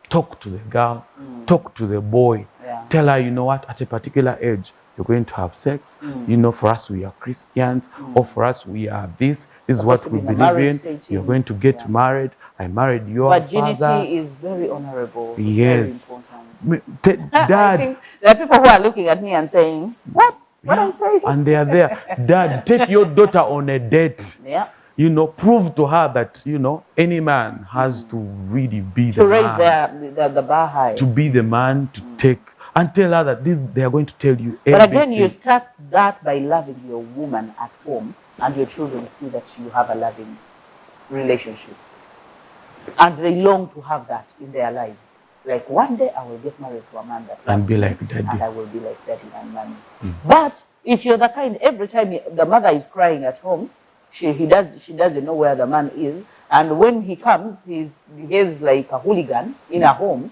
talk to the girl, talk to the boy. Yeah. Tell her, you know what, at a particular age, you're going to have sex. You know, for us, we are Christians, or for us, we are this. This is Supposed what to we be in a believe marriage in. setting. You're going to get married. I married your Virginity father. is very honorable. It's Yes. very important. I Dad, think there are people who are looking at me and saying, what? What I'm saying? and they are there. Dad, take your daughter on a date. Yeah. You know, prove to her that, you know, any man has to really be the To raise man. the bar high. To be the man to take, and tell her that they are going to tell you everything. But again, you start that by loving your woman at home, and your children see that you have a loving relationship. And they long to have that in their lives. Like, one day I will get married to a man that And loves be me, like daddy. and I will be like daddy and mommy. But if you're the kind, every time the mother is crying at home, she doesn't know where the man is. And when he comes, he behaves like a hooligan in a home.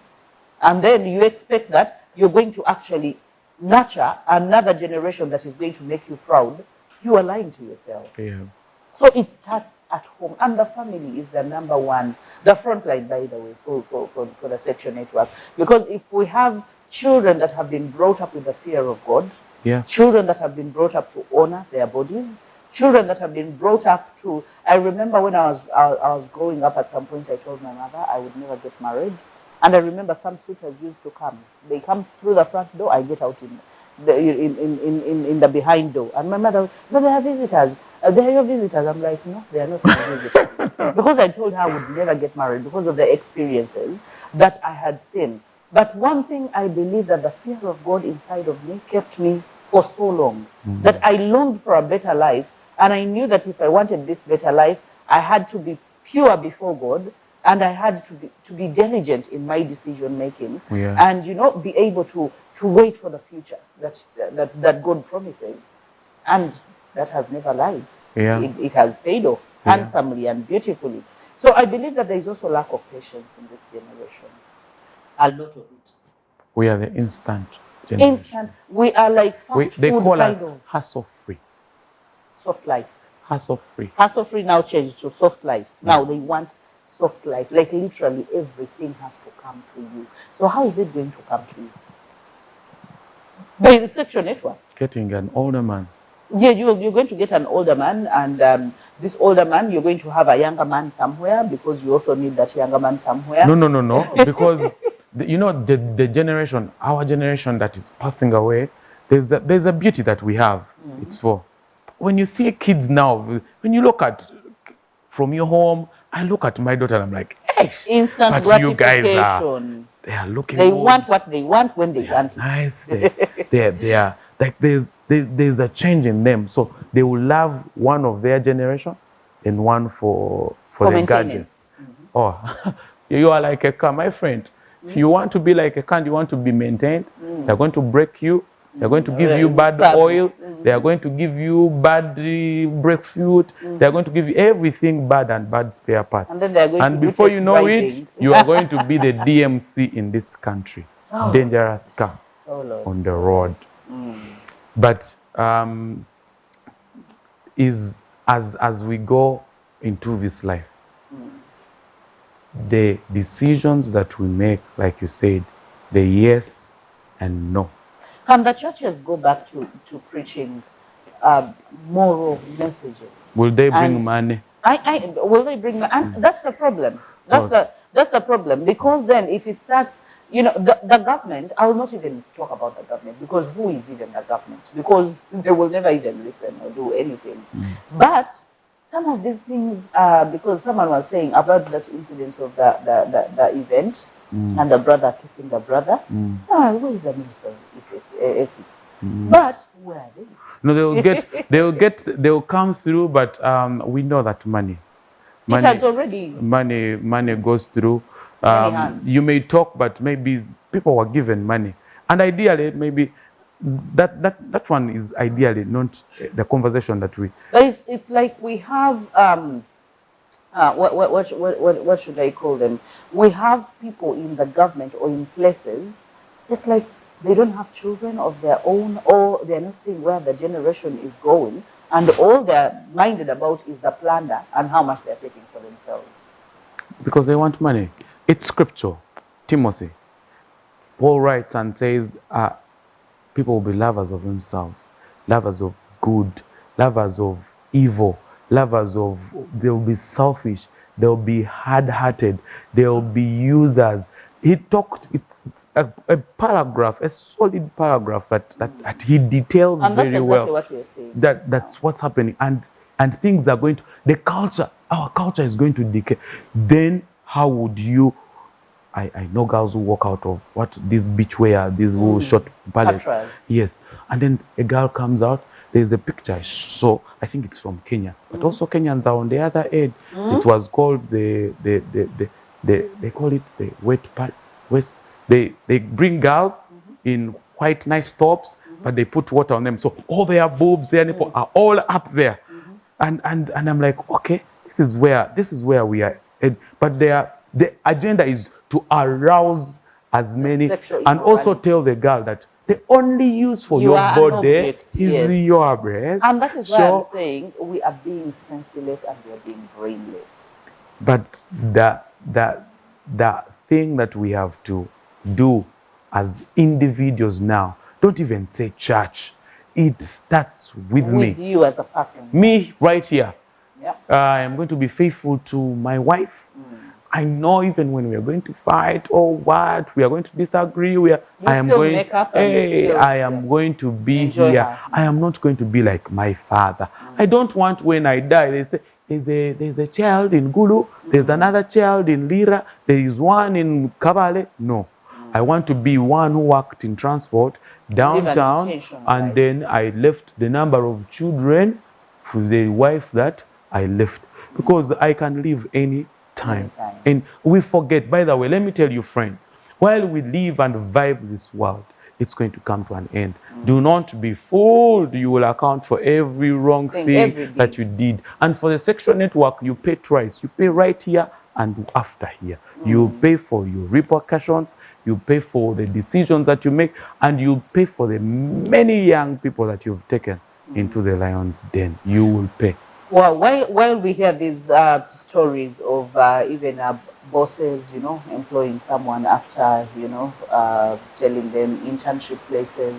And then you expect that you're going to actually nurture another generation that is going to make you proud. You are lying to yourself. Yeah. So it starts at home, and the family is the number one, the front line, by the way, for the sexual network. Because if we have children that have been brought up with the fear of God, Yeah. children that have been brought up to honor their bodies, children that have been brought up to, I remember when I was growing up, at some point I told my mother I would never get married. And I remember some suitors used to come. They come through the front door, I get out in the behind door. And my mother, but they are visitors. They are your visitors. I'm like, no, they are not my visitors. Because I told her I would never get married because of the experiences that I had seen. But one thing I believe, that the fear of God inside of me kept me for so long, that I longed for a better life. And I knew that if I wanted this better life, I had to be pure before God, and I had to be diligent in my decision making, and, you know, be able to wait for the future that God promises. And that has never lied. Yeah. It has paid off handsomely and beautifully. So I believe that there is also lack of patience in this generation. A lot of it. We are the instant generation. Instant. We are like fast They food call kind us of hassle-free. soft life. Hassle-free. Hassle-free now changed to soft life. Now they want soft life. Like literally everything has to come to you. So how is it going to come to you? By the sexual network. Getting an older man. Yeah, you're going to get an older man, and this older man, you're going to have a younger man somewhere, because you also need that younger man somewhere. No. Because, you know, the generation, our generation that is passing away, there's a beauty that we have. It's for, when you see kids now, when you look at, from your home, I look at my daughter and I'm like, hey, instant but gratification. you guys they are looking They good. want what they want when they want it. Nice. They are, like, there's a change in them. So they will love one of their generation and one for the gadgets. Oh, you are like a car, my friend. If you want to be like a car, you want to be maintained, they're going to break you. They're going to give you bad oil. They are going to give you bad brake fluid. They are going to give you everything bad and bad spare parts. And then they are going to before you know it, you are going to be the DMC in this country. Oh. Dangerous car on the road. But as we go into this life, the decisions that we make, like you said, the yes and no. Can the churches go back to preaching moral messages? Will they bring money? Will they bring money? And that's the problem. That's the problem. Because then if it starts, you know, the government, I will not even talk about the government, because who is even the government? Because they will never even listen or do anything. But some of these things, because someone was saying about that incident of the event, and the brother kissing the brother. So where is the minister of ethics? But where are they? No, they'll come through, but we know that money it has already money goes through. You may talk, but maybe people were given money, and ideally maybe that one is ideally not the conversation that we. But it's like we have what should I call them? We have people in the government or in places, it's like they don't have children of their own, or they're not seeing where the generation is going, and all they're minded about is the plunder and how much they're taking for themselves. Because they want money. It's scripture. Timothy. Paul writes and says, people will be lovers of themselves, lovers of good, lovers of evil, they'll be selfish, they'll be hard-hearted, they'll be users. He talked, it's a paragraph, a solid paragraph that he details and very exactly well. What you're saying. That's what's happening, and things are going to, our culture is going to decay. Then how would you, I know girls who walk out of this beach wear, these who short palace. Yes. And then a girl comes out, there's a picture I saw, I think it's from Kenya, but also Kenyans are on the other end. It was called they call it the west. They bring girls in white nice tops, but they put water on them. So all their boobs, their nipples are all up there. And I'm like, okay, this is where we are. But the agenda is to arouse as many, and also tell the girl that the only use for your body is your breast. And that is why I'm saying we are being senseless and we are being brainless. But the thing that we have to do as individuals now, don't even say church. It starts with me. With you as a person. Me right here. Yeah. I am going to be faithful to my wife. I know even when we are going to fight or what, we are going to disagree. I am going to be here. Her. I am not going to be like my father. I don't want when I die, they say, there's a child in Gulu, there's another child in Lira, there is one in Kabale. No. I want to be one who worked in transport downtown, and then I left the number of children for the wife that I left. Because I can live any time. And we forget, by the way, let me tell you, friends, while we live and vibe this world, it's going to come to an end. Do not be fooled. You will account for every wrong thing that you did. And for the sexual network, you pay twice. You pay right here and after here. You pay for your repercussions. You pay for the decisions that you make. And you pay for the many young people that you've taken into the lion's den. You will pay. Well, while we hear these stories of even bosses, employing someone after, telling them internship places,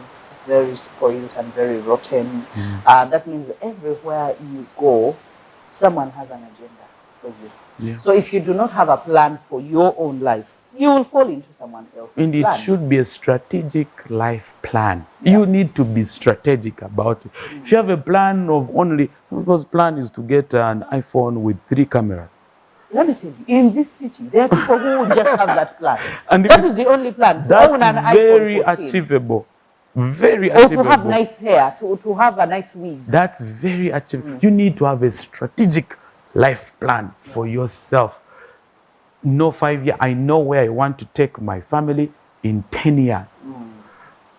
very spoiled and very rotten. That means everywhere you go, someone has an agenda for you. Yeah. So if you do not have a plan for your own life, you will fall into someone else's And it plan. should be a strategic life plan. Yeah. You need to be strategic about it. If you have a plan of only, people's plan is to get an iPhone with 3 cameras. Let me tell you, in this city, there are people who just have that plan. And That is the only plan. To That's own an very iPhone 14. achievable. Very Or achievable. to have nice hair, to have a nice wig. That's very achievable. You need to have a strategic life plan for yourself. No 5 years. I know where I want to take my family in 10 years.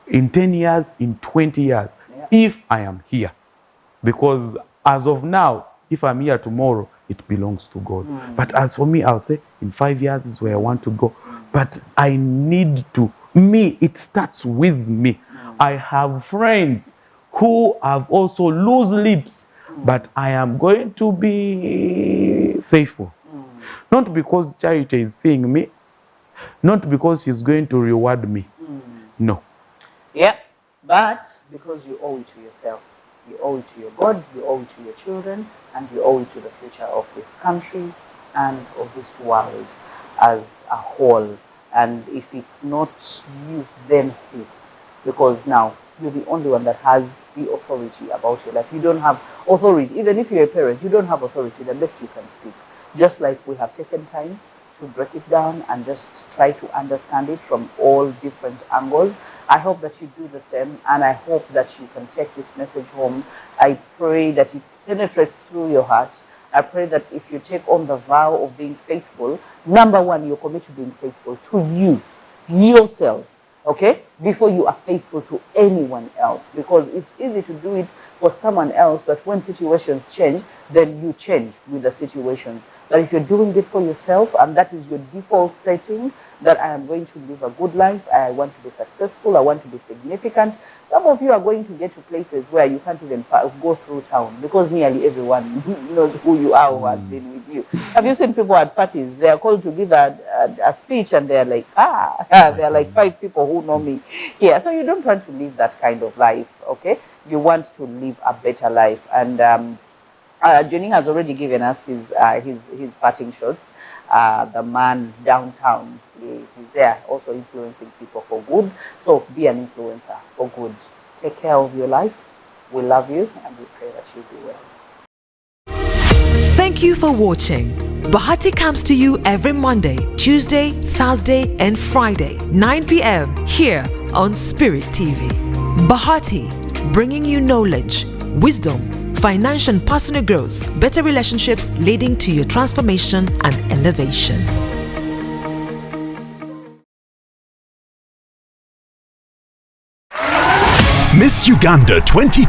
In 10 years, in 20 years, if I am here. Because as of now, if I'm here tomorrow, it belongs to God. But as for me, I would say in 5 years is where I want to go. But I need to, it starts with me. I have friends who have also loose lips, but I am going to be faithful. Not because Charity is seeing me, not because she's going to reward me. No. Yeah, but because you owe it to yourself. You owe it to your God, you owe it to your children, and you owe it to the future of this country and of this world as a whole. And if it's not you, then who? Because now you're the only one that has the authority about your life. You don't have authority. Even if you're a parent, you don't have authority unless you can speak. Just like we have taken time to break it down and just try to understand it from all different angles. I hope that you do the same, and I hope that you can take this message home. I pray that it penetrates through your heart. I pray that if you take on the vow of being faithful, number one, you commit to being faithful to you, yourself, okay, before you are faithful to anyone else, because it's easy to do it for someone else, but when situations change, then you change with the situations. But if you're doing it for yourself, and that is your default setting, that I am going to live a good life, I want to be successful, I want to be significant, some of you are going to get to places where you can't even go through town, because nearly everyone knows who you are, who has been with you. Have you seen people at parties? They are called to give a speech, and they're like, there are like 5 people who know me here. So you don't want to live that kind of life, okay? You want to live a better life. And Johnny has already given us his parting shots. The man downtown, he's there also influencing people for good. So be an influencer for good. Take care of your life. We love you, and we pray that you do well. Thank you for watching. Bahati comes to you every Monday, Tuesday, Thursday, and Friday, 9 p.m. here on Spirit TV. Bahati, bringing you knowledge, wisdom, financial and personal growth, better relationships leading to your transformation and elevation. Miss Uganda 2020